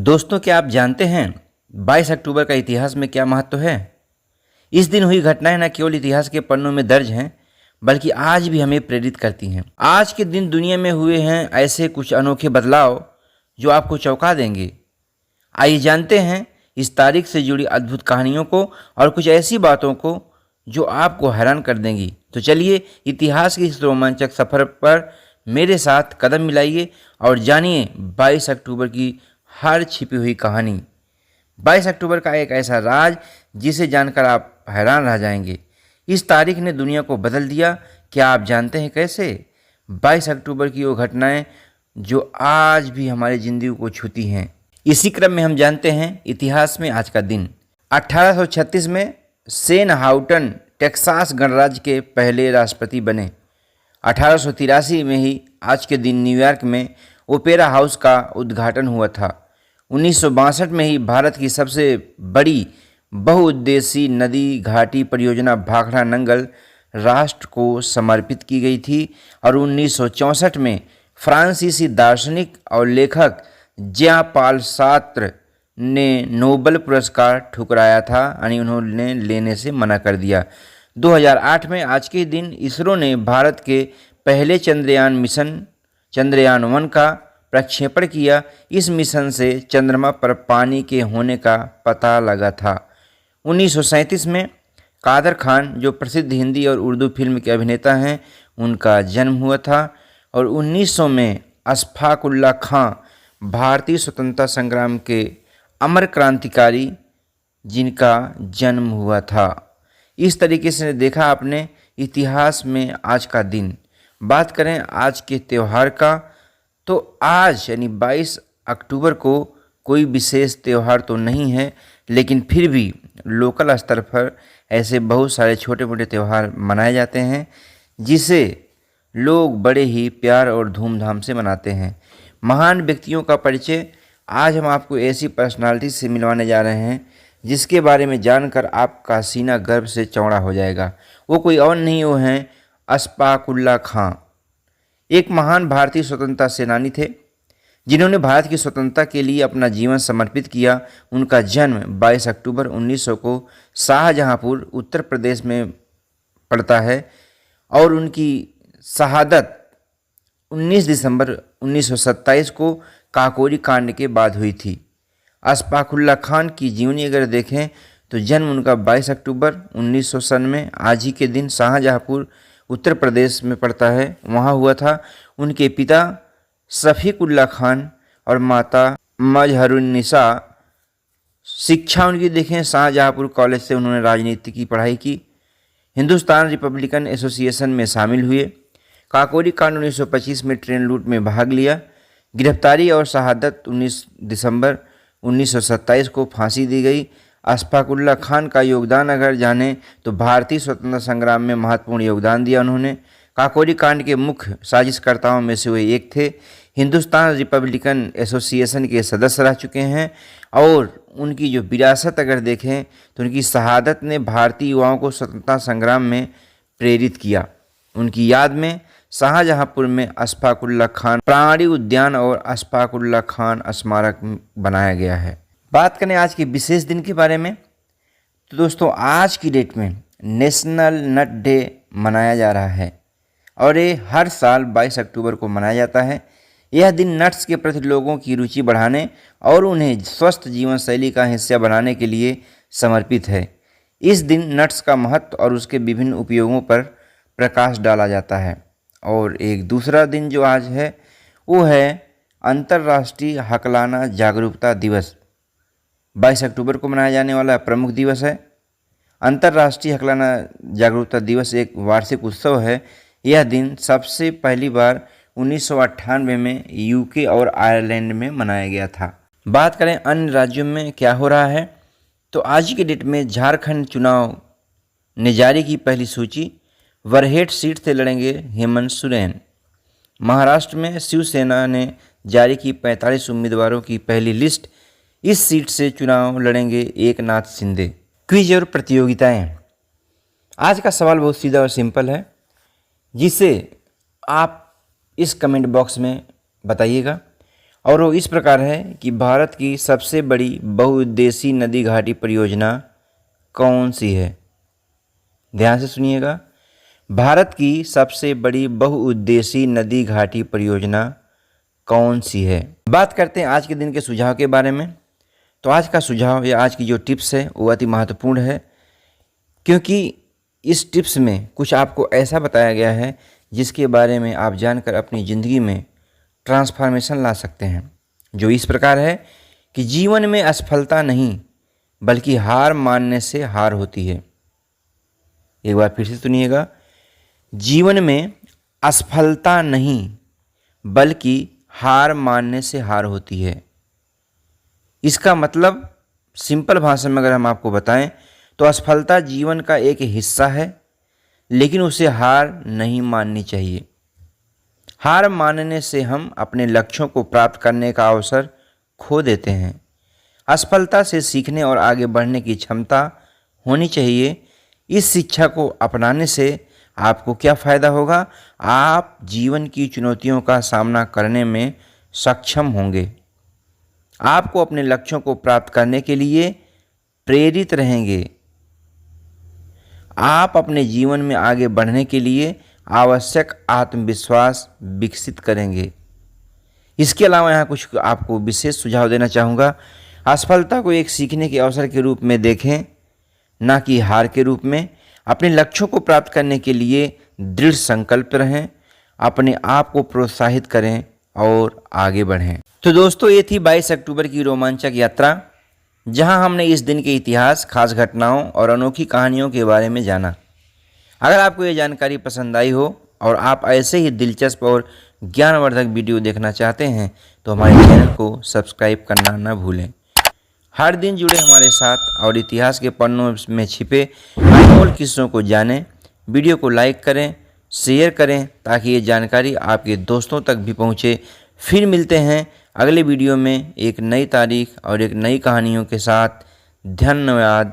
दोस्तों, क्या आप जानते हैं 22 अक्टूबर का इतिहास में क्या महत्व है। इस दिन हुई घटनाएं न केवल इतिहास के पन्नों में दर्ज हैं, बल्कि आज भी हमें प्रेरित करती हैं। आज के दिन दुनिया में हुए हैं ऐसे कुछ अनोखे बदलाव जो आपको चौंका देंगे। आइए जानते हैं इस तारीख से जुड़ी अद्भुत कहानियों को और कुछ ऐसी बातों को जो आपको हैरान कर देंगी। तो चलिए इतिहास के इस रोमांचक सफर पर मेरे साथ कदम मिलाइए और जानिए 22 अक्टूबर की हर छिपी हुई कहानी। 22 अक्टूबर का एक ऐसा राज जिसे जानकर आप हैरान रह जाएंगे। इस तारीख ने दुनिया को बदल दिया। क्या आप जानते हैं कैसे? 22 अक्टूबर की वो घटनाएं जो आज भी हमारी जिंदगी को छूती हैं। इसी क्रम में हम जानते हैं इतिहास में आज का दिन। 1836 में सेन हाउटन टेक्सास गणराज्य के पहले राष्ट्रपति बने। 1883 में ही आज के दिन न्यूयॉर्क में ओपेरा हाउस का उद्घाटन हुआ था। 1962 में ही भारत की सबसे बड़ी बहुउद्देशीय नदी घाटी परियोजना भाखड़ा नंगल राष्ट्र को समर्पित की गई थी और 1964 में फ्रांसीसी दार्शनिक और लेखक ज्यां पाल सार्त्र ने नोबेल पुरस्कार ठुकराया था, यानी उन्होंने लेने से मना कर दिया। 2008 में आज के दिन इसरो ने भारत के पहले चंद्रयान मिशन चंद्रयान 1 का प्रक्षेपण किया। इस मिशन से चंद्रमा पर पानी के होने का पता लगा था। 1937 में कादर खान, जो प्रसिद्ध हिंदी और उर्दू फिल्म के अभिनेता हैं, उनका जन्म हुआ था। और 1900 में अशफाक उल्लाह खां, भारतीय स्वतंत्रता संग्राम के अमर क्रांतिकारी, जिनका जन्म हुआ था। इस तरीके से देखा आपने इतिहास में आज का दिन। बात करें आज के त्यौहार का, तो आज यानी 22 अक्टूबर को कोई विशेष त्यौहार तो नहीं है, लेकिन फिर भी लोकल स्तर पर ऐसे बहुत सारे छोटे मोटे त्यौहार मनाए जाते हैं जिसे लोग बड़े ही प्यार और धूमधाम से मनाते हैं। महान व्यक्तियों का परिचय आज हम आपको ऐसी पर्सनालिटी से मिलवाने जा रहे हैं जिसके बारे में जानकर आपका सीना गर्व से चौड़ा हो जाएगा। वो कोई और नहीं, वो हैं अशफाक उल्लाह खां। एक महान भारतीय स्वतंत्रता सेनानी थे जिन्होंने भारत की स्वतंत्रता के लिए अपना जीवन समर्पित किया। उनका जन्म 22 अक्टूबर 1900 को शाहजहांपुर उत्तर प्रदेश में पड़ता है और उनकी शहादत 19 दिसंबर 1927 को काकोरी कांड के बाद हुई थी। अशफाक उल्लाह खान की जीवनी अगर देखें तो जन्म उनका 22 अक्टूबर 1997 आज ही के दिन शाहजहांपुर उत्तर प्रदेश में पड़ता है, वहाँ हुआ था। उनके पिता शफीक उल्लाह खान और माता मजहरुन्निसा। शिक्षा उनकी देखें शाहजहांपुर कॉलेज से उन्होंने राजनीति की पढ़ाई की। हिंदुस्तान रिपब्लिकन एसोसिएशन में शामिल हुए। काकोरी कांड 1925 में ट्रेन लूट में भाग लिया। गिरफ्तारी और शहादत 19 दिसंबर 1927 को फांसी दी गई। अशफाक उल्लाह खान का योगदान अगर जाने तो भारतीय स्वतंत्रता संग्राम में महत्वपूर्ण योगदान दिया उन्होंने। काकोरी कांड के मुख्य साजिशकर्ताओं में से वे एक थे। हिंदुस्तान रिपब्लिकन एसोसिएशन के सदस्य रह चुके हैं और उनकी जो विरासत अगर देखें तो उनकी शहादत ने भारतीय युवाओं को स्वतंत्रता संग्राम में प्रेरित किया। उनकी याद में शाहजहांपुर में अशफाक उल्लाह खान प्राणी उद्यान और अशफाक उल्लाह खान स्मारक बनाया गया है। बात करें आज के विशेष दिन के बारे में, तो दोस्तों आज की डेट में नेशनल नट डे मनाया जा रहा है और ये हर साल 22 अक्टूबर को मनाया जाता है। यह दिन नट्स के प्रति लोगों की रुचि बढ़ाने और उन्हें स्वस्थ जीवन शैली का हिस्सा बनाने के लिए समर्पित है। इस दिन नट्स का महत्व और उसके विभिन्न उपयोगों पर प्रकाश डाला जाता है। और एक दूसरा दिन जो आज है वो है अंतर्राष्ट्रीय हकलाना जागरूकता दिवस। 22 अक्टूबर को मनाया जाने वाला प्रमुख दिवस है। अंतर्राष्ट्रीय हकलाना जागरूकता दिवस एक वार्षिक उत्सव है। यह दिन सबसे पहली बार 1998 में यूके और आयरलैंड में मनाया गया था। बात करें अन्य राज्यों में क्या हो रहा है, तो आज की डेट में झारखंड चुनाव ने जारी की पहली सूची। वरहेट सीट से लड़ेंगे हेमंत सोरेन। महाराष्ट्र में शिवसेना ने जारी की 45 उम्मीदवारों की पहली लिस्ट। इस सीट से चुनाव लड़ेंगे एकनाथ शिंदे। क्विज और प्रतियोगिताएं। आज का सवाल बहुत सीधा और सिंपल है, जिसे आप इस कमेंट बॉक्स में बताइएगा और वो इस प्रकार है कि भारत की सबसे बड़ी बहुउद्देशीय नदी घाटी परियोजना कौन सी है? ध्यान से सुनिएगा। भारत की सबसे बड़ी बहुउद्देशीय नदी घाटी परियोजना कौन सी है? बात करते हैं आज के दिन के सुझाव के बारे में। तो आज का सुझाव या आज की जो टिप्स है वो अति महत्वपूर्ण है, क्योंकि इस टिप्स में कुछ आपको ऐसा बताया गया है जिसके बारे में आप जानकर अपनी ज़िंदगी में ट्रांसफॉर्मेशन ला सकते हैं, जो इस प्रकार है कि जीवन में असफलता नहीं बल्कि हार मानने से हार होती है। एक बार फिर से सुनिएगा। जीवन में असफलता नहीं बल्कि हार मानने से हार होती है। इसका मतलब सिंपल भाषा में अगर हम आपको बताएं तो असफलता जीवन का एक हिस्सा है, लेकिन उसे हार नहीं माननी चाहिए। हार मानने से हम अपने लक्ष्यों को प्राप्त करने का अवसर खो देते हैं। असफलता से सीखने और आगे बढ़ने की क्षमता होनी चाहिए। इस शिक्षा को अपनाने से आपको क्या फ़ायदा होगा? आप जीवन की चुनौतियों का सामना करने में सक्षम होंगे। आपको अपने लक्ष्यों को प्राप्त करने के लिए प्रेरित रहेंगे। आप अपने जीवन में आगे बढ़ने के लिए आवश्यक आत्मविश्वास विकसित करेंगे। इसके अलावा यहाँ कुछ आपको विशेष सुझाव देना चाहूँगा। असफलता को एक सीखने के अवसर के रूप में देखें, ना कि हार के रूप में। अपने लक्ष्यों को प्राप्त करने के लिए दृढ़ संकल्प रहें, अपने आप को प्रोत्साहित करें और आगे बढ़ें। तो दोस्तों, ये थी 22 अक्टूबर की रोमांचक यात्रा, जहां हमने इस दिन के इतिहास, खास घटनाओं और अनोखी कहानियों के बारे में जाना। अगर आपको ये जानकारी पसंद आई हो और आप ऐसे ही दिलचस्प और ज्ञानवर्धक वीडियो देखना चाहते हैं तो हमारे चैनल को सब्सक्राइब करना न भूलें। हर दिन जुड़े हमारे साथ और इतिहास के पन्नों में छिपे अनमोल किस्सों को जानें। वीडियो को लाइक करें, शेयर करें, ताकि ये जानकारी आपके दोस्तों तक भी पहुँचे। फिर मिलते हैं अगले वीडियो में एक नई तारीख और एक नई कहानियों के साथ। धन्यवाद।